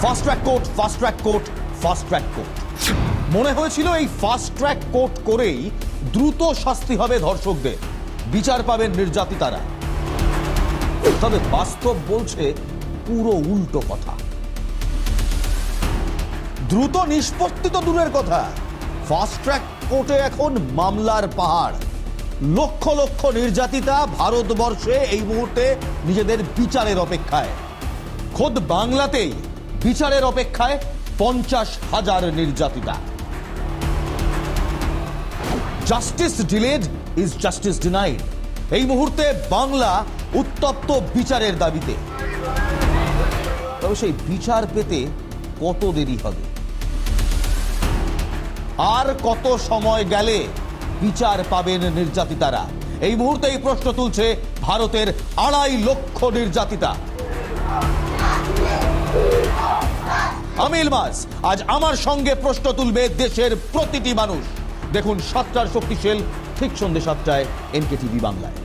Fast track court, fast track court, fast track court. মনে হয়েছিল এই ফাস্ট ট্র্যাক কোর্ট করেই দ্রুত শাস্তি হবে ধর্ষকদের, বিচার পাবেন নির্যাতিতারা। তবে বাস্তব বলছে পুরো উল্টো কথা। দ্রুত নিষ্পত্তি তো দূরের কথা, ফাস্ট ট্র্যাক কোর্টে এখন মামলার পাহাড়। লক্ষ লক্ষ নির্যাতিতা ভারতবর্ষে এই মুহূর্তে নিজেদের বিচারের অপেক্ষায়। খোদ বাংলাতেই বিচারের অপেক্ষায় 50,000 নির্যাতিতা। Justice delayed is justice denied. এই মুহূর্তে বাংলা উত্তপ্ত বিচারের দাবিতে। তবে সেই বিচার পেতে কত দেরি হবে, আর কত সময় গেলে বিচার পাবেন নির্যাতিতারা? এই মুহূর্তে এই প্রশ্ন তুলছে ভারতের 2.5 লক্ষ নির্যাতিতা। আমি ইলমাস, আজ আমার সঙ্গে প্রশ্ন তুলবে দেশের প্রতিটি মানুষ। দেখুন 7টার শক্তিশালী ঠিক সন্ধ্যে 7টায় NKTV বাংলায়।